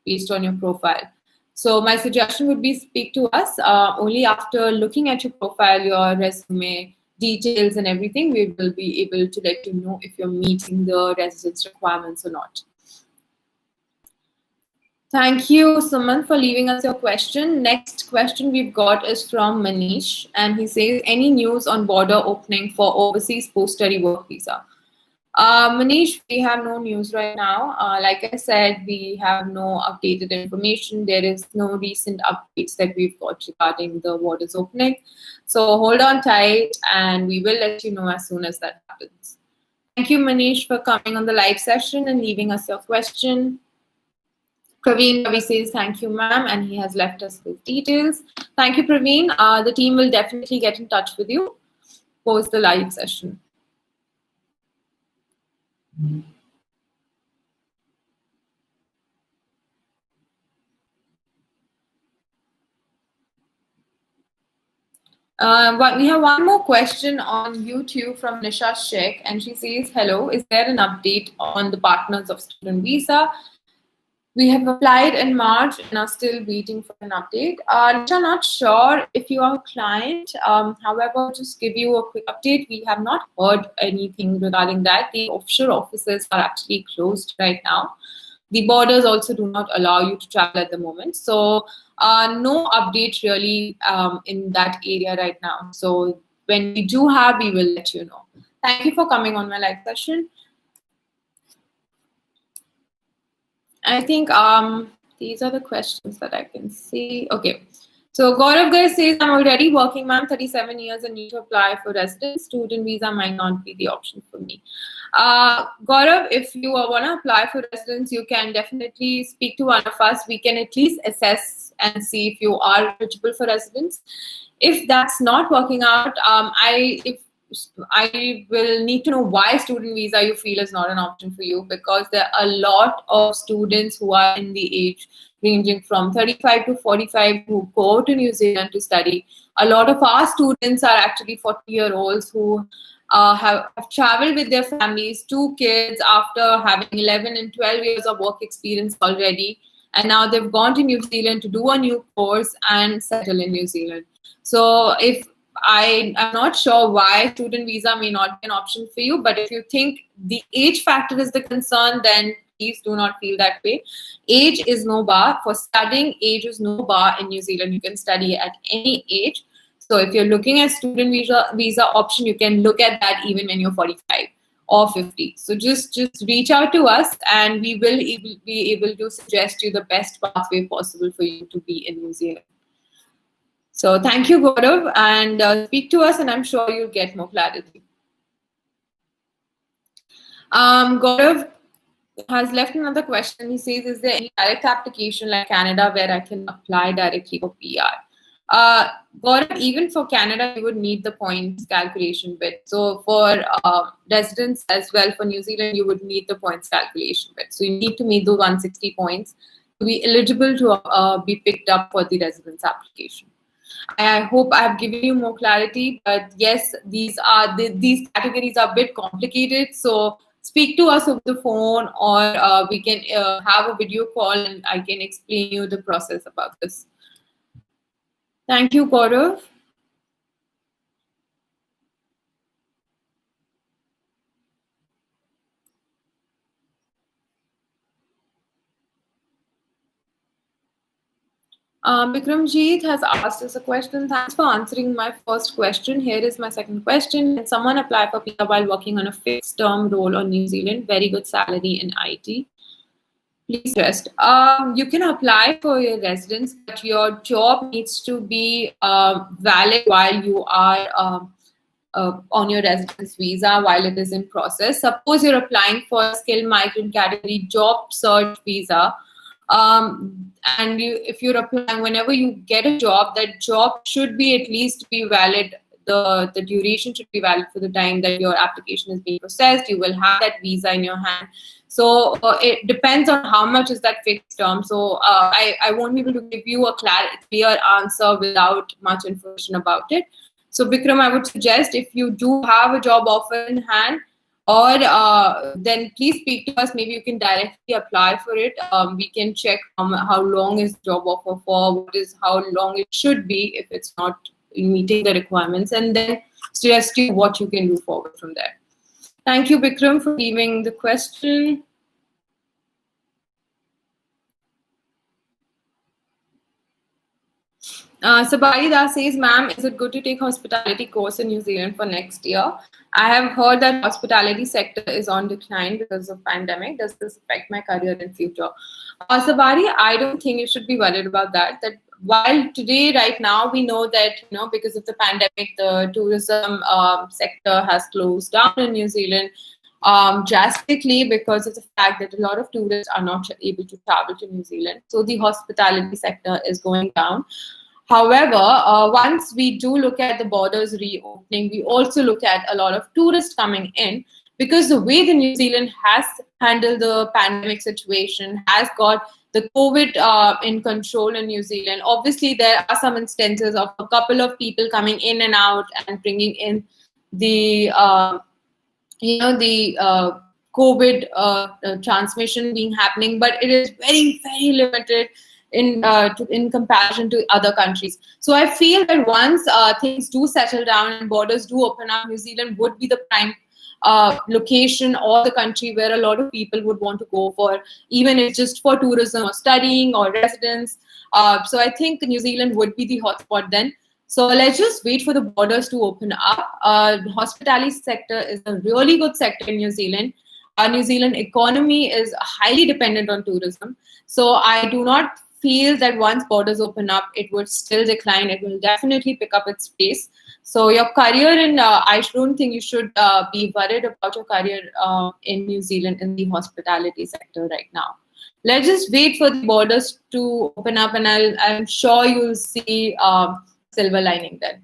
[SPEAKER 1] based on your profile. So my suggestion would be speak to us only after looking at your profile, your resume, details and everything. We will be able to let you know if you're meeting the residence requirements or not. Thank you, Suman, for leaving us your question. Next question we've got is from Manish, and he says, any news on border opening for overseas post-study work visa? Manish, we have no news right now. Like I said, we have no updated information. There is no recent updates that we've got regarding the borders opening. So hold on tight and we will let you know as soon as that happens. Thank you, Manish, for coming on the live session and leaving us your question. Praveen Ravi says, thank you, ma'am, and he has left us with details. Thank you, Praveen. The team will definitely get in touch with you post the live session. We have one more question on YouTube from Nisha Sheikh, and she says, hello, is there an update on the partners of student visa? We have applied in March and are still waiting for an update. Nisha, not sure if you are a client. However, just give you a quick update. We have not heard anything regarding that. The offshore offices are actually closed right now. The borders also do not allow you to travel at the moment. So no update really in that area right now. So when we do have, we will let you know. Thank you for coming on my live session. I think these are the questions that I can see. Okay. So Gaurav Gai says, I'm already working, ma'am, 37 years and need to apply for residence. Student visa might not be the option for me. Gaurav, if you want to apply for residence, you can definitely speak to one of us. We can at least assess and see if you are eligible for residence. If that's not working out, I will need to know why student visa you feel is not an option for you, because there are a lot of students who are in the age ranging from 35 to 45 who go to New Zealand to study. A lot of our students are actually 40-year-olds who have traveled with their families, 2 kids after having 11 and 12 years of work experience already. And now they've gone to New Zealand to do a new course and settle in New Zealand. So if I'm not sure why student visa may not be an option for you, but if you think the age factor is the concern, then please do not feel that way. Age is no bar. For studying, age is no bar in New Zealand. You can study at any age. So if you're looking at student visa option, you can look at that even when you're 45 or 50. So just reach out to us and we will be able to suggest you the best pathway possible for you to be in New Zealand. So thank you, Gaurav, and speak to us and I'm sure you'll get more clarity. Gaurav has left another question. He says, is there any direct application like Canada where I can apply directly for PR? Gaurav, even for Canada, you would need the points calculation bit. So for residents as well for New Zealand, you would need the points calculation bit. So you need to meet the 160 points to be eligible to be picked up for the residence application. I hope I've given you more clarity, but yes, these categories are a bit complicated. So speak to us over the phone, or we can have a video call and I can explain you the process about this. Thank you, Gaurav. Bikramjeet has asked us a question. Thanks for answering my first question. Here is my second question. Can someone apply for PR while working on a fixed term role on New Zealand? Very good salary in IT. please rest. You can apply for your residence, but your job needs to be valid while you are on your residence visa, while it is in process. Suppose you're applying for a skilled migrant category job search visa, and if you're applying, whenever you get a job, that job should be at least be valid. The duration should be valid for the time that your application is being processed. You will have that visa in your hand. So it depends on how much is that fixed term. So I won't be able to give you a clear answer without much information about it. So Vikram, I would suggest if you do have a job offer in hand, or then please speak to us. Maybe you can directly apply for it. We can check how long is job offer for, how long it should be if it's not meeting the requirements, and then suggest you what you can do forward from there. Thank you, Vikram, for leaving the question. Sabari Das says, ma'am, is it good to take hospitality course in New Zealand for next year? I have heard that hospitality sector is on decline because of pandemic. Does this affect my career in future? Sabari, I don't think you should be worried about that. That while today, right now, we know that, because of the pandemic, the tourism sector has closed down in New Zealand drastically because of the fact that a lot of tourists are not able to travel to New Zealand. So the hospitality sector is going down. However, once we do look at the borders reopening, we also look at a lot of tourists coming in, because the way the New Zealand has handled the pandemic situation, has got the COVID in control in New Zealand. Obviously, there are some instances of a couple of people coming in and out and bringing in the, COVID transmission being happening, but it is very, very limited in comparison to other countries. So I feel that once things do settle down and borders do open up, New Zealand would be the prime location or the country where a lot of people would want to go for, even if just for tourism or studying or residence. So I think New Zealand would be the hotspot then. So let's just wait for the borders to open up. The hospitality sector is a really good sector in New Zealand. Our New Zealand economy is highly dependent on tourism. So I do not feel that once borders open up, it would still decline. It will definitely pick up its pace. So your career in, I don't think you should be worried about your career in New Zealand in the hospitality sector right now. Let's just wait for the borders to open up, and I'm sure you'll see silver lining then.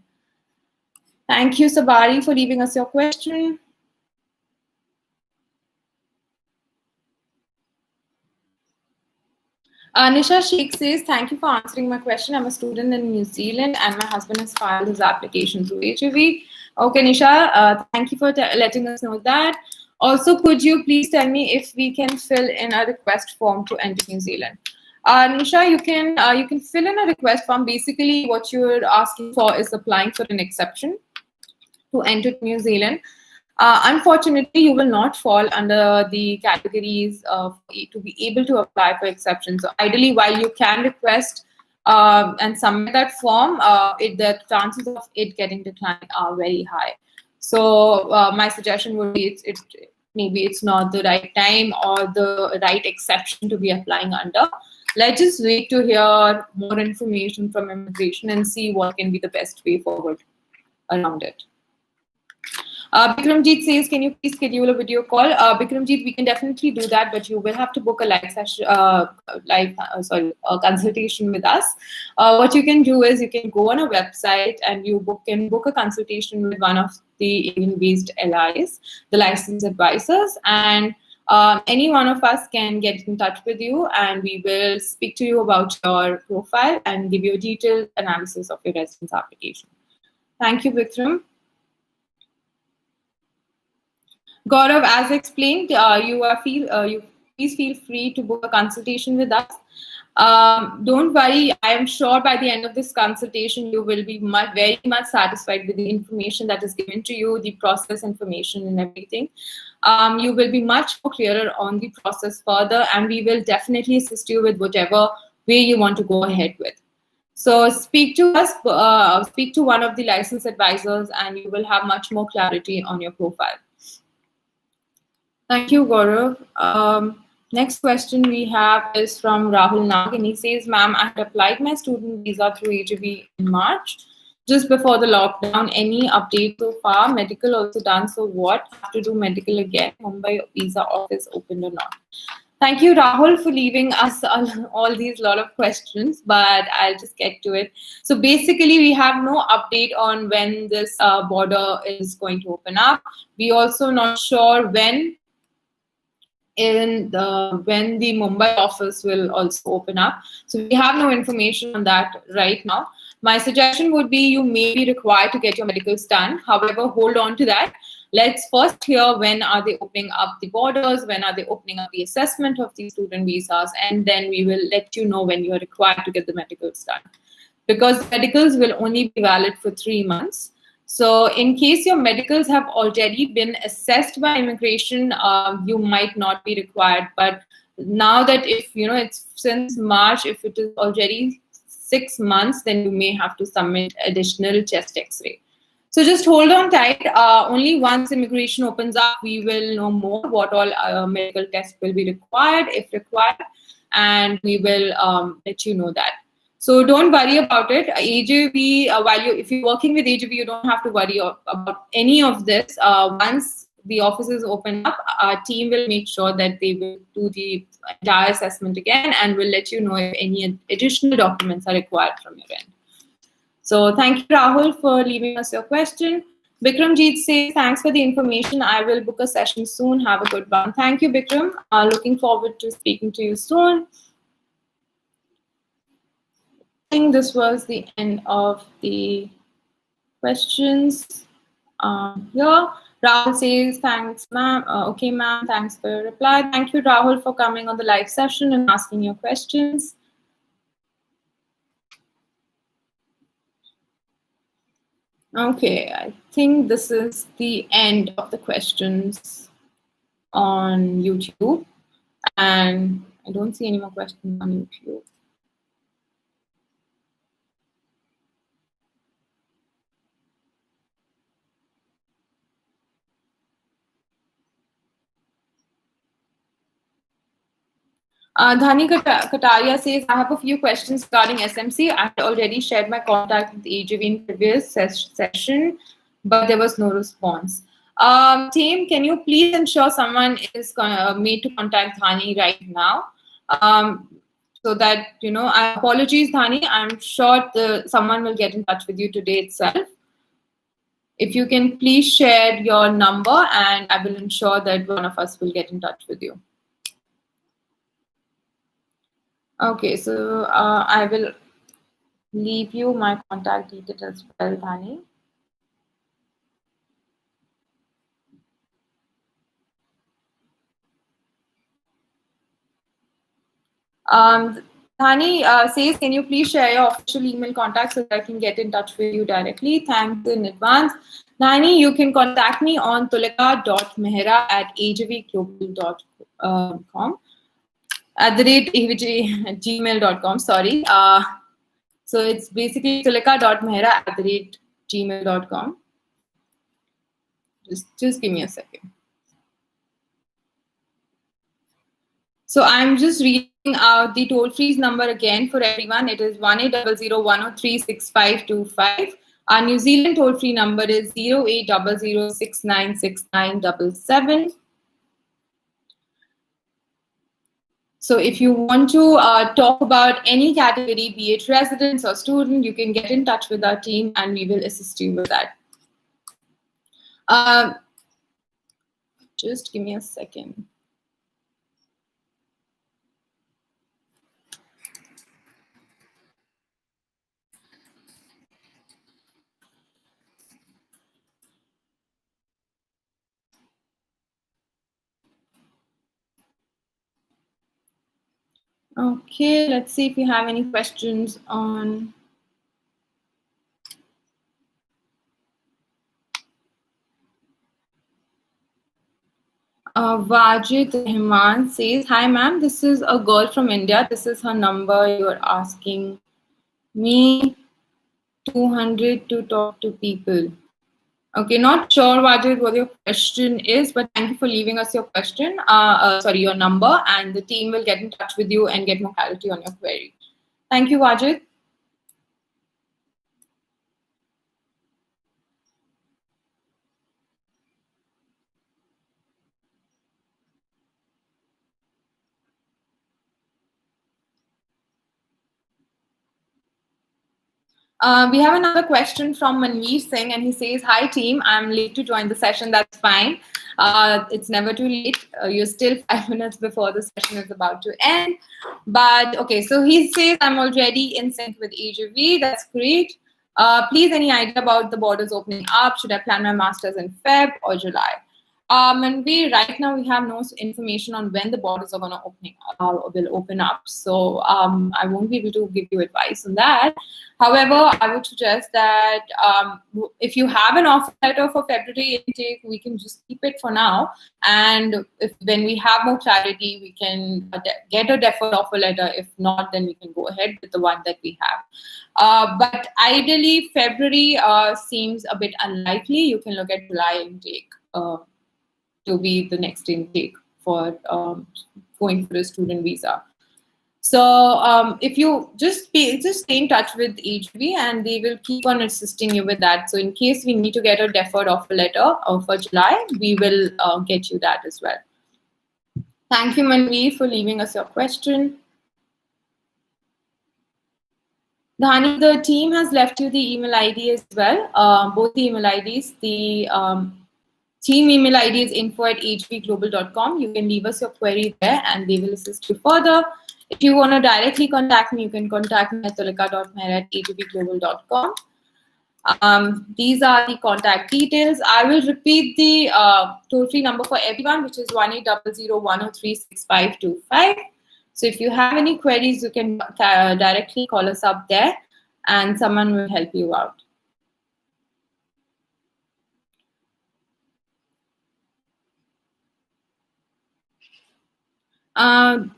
[SPEAKER 1] Thank you, Sabari, for leaving us your question. Nisha Sheikh says, thank you for answering my question. I'm a student in New Zealand and my husband has filed his application through HEV. Okay, Nisha, thank you for letting us know that. Also, could you please tell me if we can fill in a request form to enter New Zealand? Nisha, you can fill in a request form. Basically, what you're asking for is applying for an exception to enter New Zealand. Unfortunately, you will not fall under the categories to be able to apply for exceptions. So ideally, while you can request and submit that form, the chances of it getting declined are very high. So my suggestion would be maybe it's not the right time or the right exception to be applying under. Let's just wait to hear more information from immigration and see what can be the best way forward around it. Bikramjeet says, can you please schedule a video call? Bikramjeet, we can definitely do that, but you will have to book a live session, a consultation with us. What you can do is you can go on a website and you can book a consultation with one of the Indian-based LIs, the licensed advisors, and any one of us can get in touch with you and we will speak to you about your profile and give you a detailed analysis of your residence application. Thank you, Vikram. Gaurav, as explained, you please feel free to book a consultation with us. Don't worry, I am sure by the end of this consultation, you will be very much satisfied with the information that is given to you, the process information and everything. You will be much more clearer on the process further, and we will definitely assist you with whatever way you want to go ahead with. So speak to us, speak to one of the licensed advisors, and you will have much more clarity on your profile. Thank you, Gaurav. Next question we have is from Rahul Nag, and he says, "Ma'am, I had applied my student visa through AGV in March, just before the lockdown. Any update so far? Medical also done. So what? Have to do medical again? Mumbai visa office opened or not?" Thank you, Rahul, for leaving us all these lot of questions, but I'll just get to it. So basically, we have no update on when this border is going to open up. We also not sure when the Mumbai office will also open up. So we have no information on that right now. My suggestion would be you may be required to get your medicals done. However, hold on to that. Let's first hear when are they opening up the borders, when are they opening up the assessment of these student visas, and then we will let you know when you are required to get the medicals done. Because medicals will only be valid for 3 months. So in case your medicals have already been assessed by immigration, you might not be required. But now that if, it's since March, if it is already 6 months, then you may have to submit additional chest x-ray. So just hold on tight. Only once immigration opens up, we will know more what all medical tests will be required, if required, and we will let you know that. So don't worry about it. AJV, if you're working with AJV, you don't have to worry about any of this. Once the offices open up, our team will make sure that they will do the entire assessment again and will let you know if any additional documents are required from your end. So thank you, Rahul, for leaving us your question. Bikramjeet says, thanks for the information. I will book a session soon. Have a good one. Thank you, Bikram. Looking forward to speaking to you soon. I think this was the end of the questions here. Rahul says, thanks, ma'am. Okay, ma'am, thanks for your reply. Thank you, Rahul, for coming on the live session and asking your questions. Okay, I think this is the end of the questions on YouTube. And I don't see any more questions on YouTube. Dhani Kataria says, I have a few questions regarding SMC. I had already shared my contact with AJV in previous session, but there was no response. Team, can you please ensure someone is made to contact Dhani right now? So that, apologies, Dhani. I'm sure someone will get in touch with you today itself. If you can please share your number, and I will ensure that one of us will get in touch with you. Okay, so I will leave you my contact details as well, Dhani. Dhani says, can you please share your official email contact so that I can get in touch with you directly? Thanks in advance. Dhani, you can contact me on tulika.mehra@avgglobal.com. @gmail.com, sorry. So it's basically tulika.mehra@gmail.com. Just give me a second. So I'm just reading out the toll-free number again for everyone. It is 1800-103-6525. Our New Zealand toll-free number is 0800-696977. So if you want to talk about any category, be it residents or student, you can get in touch with our team and we will assist you with that. Just give me a second. Okay, let's see if we have any questions on. Wajid Rahman says, hi ma'am, this is a girl from India. This is her number. You're asking me 200 to talk to people. Okay, not sure, Wajid, what your question is, but thank you for leaving us your question, sorry, your number, and the team will get in touch with you and get more clarity on your query. Thank you, Wajid. We have another question from Manveer Singh, and he says, "Hi team, I'm late to join the session. That's fine. It's never too late. You're still 5 minutes before the session is about to end. But okay, so he says, I'm already in sync with AGV. That's great. Please, any idea about the borders opening up? Should I plan my master's in Feb or July? And right now we have no information on when the borders are going to will open up. So I won't be able to give you advice on that. However, I would suggest that if you have an offer letter for February intake, we can just keep it for now. And when we have more clarity, we can get a deferred offer letter. If not, then we can go ahead with the one that we have. But ideally, February seems a bit unlikely. You can look at July intake to be the next intake for going for a student visa. So if you just stay in touch with HB and they will keep on assisting you with that. So in case we need to get a deferred offer letter for July, we will get you that as well. Thank you, Manveer, for leaving us your question. Dhani, the team has left you the email ID as well, both the email IDs. The team email ID is info@hbglobal.com. You can leave us your query there and they will assist you further. If you want to directly contact me, you can contact me at tulika.mehra@hbglobal.com. These are the contact details. I will repeat the toll-free number for everyone, which is 1800-103-6525. So if you have any queries, you can directly call us up there and someone will help you out.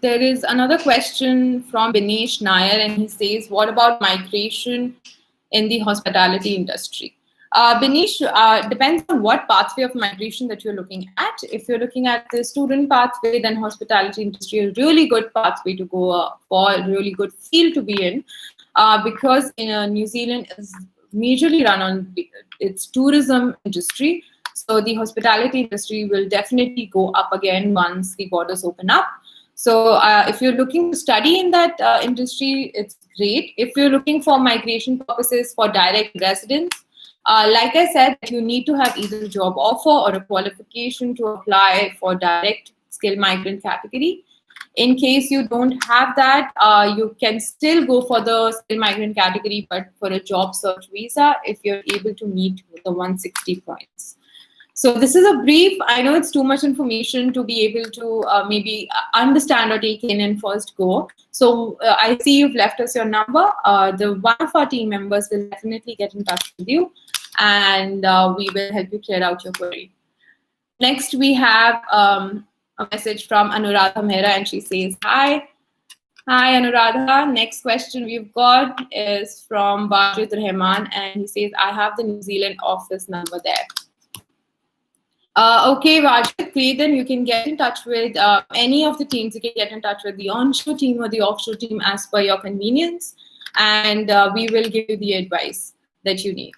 [SPEAKER 1] There is another question from Binesh Nair, and he says, what about migration in the hospitality industry? Binesh, depends on what pathway of migration that you're looking at. If you're looking at the student pathway, then hospitality industry is a really good pathway to go for, a really good field to be in, because New Zealand is majorly run on its tourism industry. So the hospitality industry will definitely go up again once the borders open up. So if you're looking to study in that industry, it's great. If you're looking for migration purposes for direct residence, like I said, you need to have either a job offer or a qualification to apply for direct skilled migrant category. In case you don't have that, you can still go for the skilled migrant category, but for a job search visa if you're able to meet the 160 points. So this is a brief. I know it's too much information to be able to maybe understand or take in first go. So I see you've left us your number. One of our team members will definitely get in touch with you and we will help you clear out your query. Next, we have a message from Anuradha Mehra, and she says, hi. Hi, Anuradha. Next question we've got is from Wajid Rahman, and he says, I have the New Zealand office number there. Okay, Wajid, great. Then you can get in touch with any of the teams. You can get in touch with the onshore team or the offshore team as per your convenience, and we will give you the advice that you need.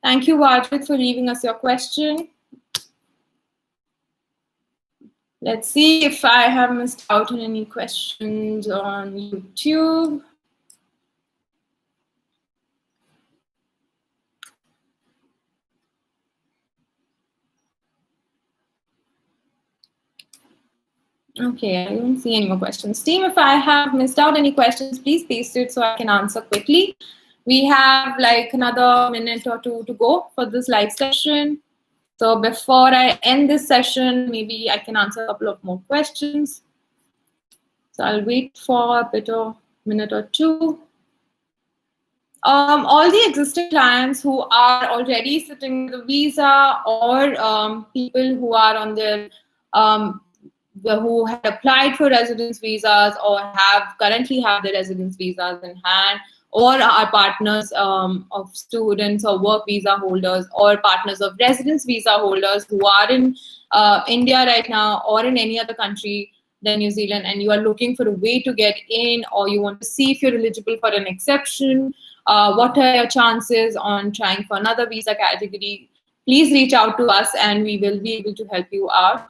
[SPEAKER 1] Thank you, Wajid, for leaving us your question. Let's see if I have missed out on any questions on YouTube. Okay, I don't see any more questions. Team, if I have missed out any questions, please paste it so I can answer quickly. We have like another minute or two to go for this live session. So before I end this session, maybe I can answer a couple of more questions. So I'll wait for a minute or two. All the existing clients who are already sitting with a visa, or people who are on their who had applied for residence visas or currently have their residence visas in hand, or our partners of students or work visa holders, or partners of residence visa holders who are in India right now or in any other country than New Zealand, and you are looking for a way to get in, or you want to see if you're eligible for an exception, what are your chances on trying for another visa category, please reach out to us and we will be able to help you out.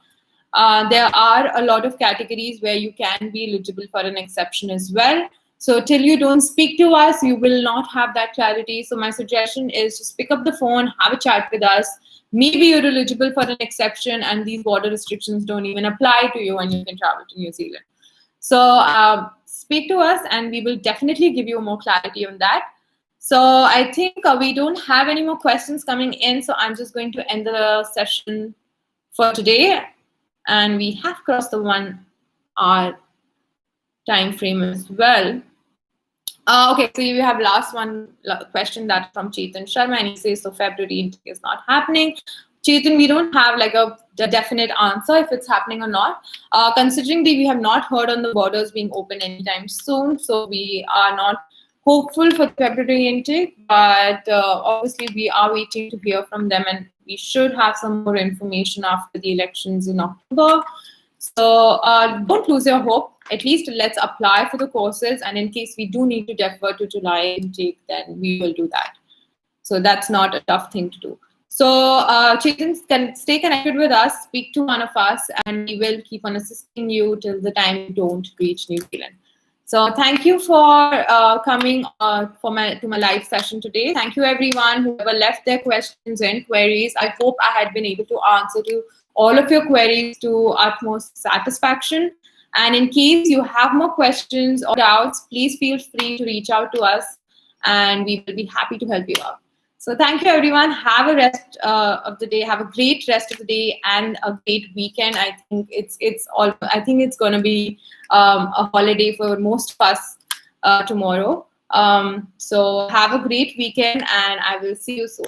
[SPEAKER 1] There are a lot of categories where you can be eligible for an exception as well. So till you don't speak to us, you will not have that clarity. So my suggestion is just pick up the phone, have a chat with us. Maybe you're eligible for an exception and these border restrictions don't even apply to you and you can travel to New Zealand. So speak to us and we will definitely give you more clarity on that. So I think we don't have any more questions coming in. So I'm just going to end the session for today. And we have crossed the 1 hour time frame as well. Okay, so you have last one question that from Chetan Sharma, and he says, so February intake is not happening. Chetan, we don't have like a definite answer if it's happening or not. Considering that we have not heard on the borders being open anytime soon, so we are not hopeful for February intake, but obviously we are waiting to hear from them, and we should have some more information after the elections in October. So don't lose your hope. At least let's apply for the courses, and in case we do need to defer to July intake, then we will do that. So that's not a tough thing to do. So Chetan, can stay connected with us, speak to one of us, and we will keep on assisting you till the time you don't reach New Zealand. So thank you for coming to my live session today. Thank you everyone who ever left their questions and queries. I hope I had been able to answer to all of your queries to utmost satisfaction. And in case you have more questions or doubts, please feel free to reach out to us and we will be happy to help you out. So thank you everyone. Have a rest of the day. Have a great rest of the day and a great weekend. I think it's going to be a holiday for most of us tomorrow. So have a great weekend and I will see you soon.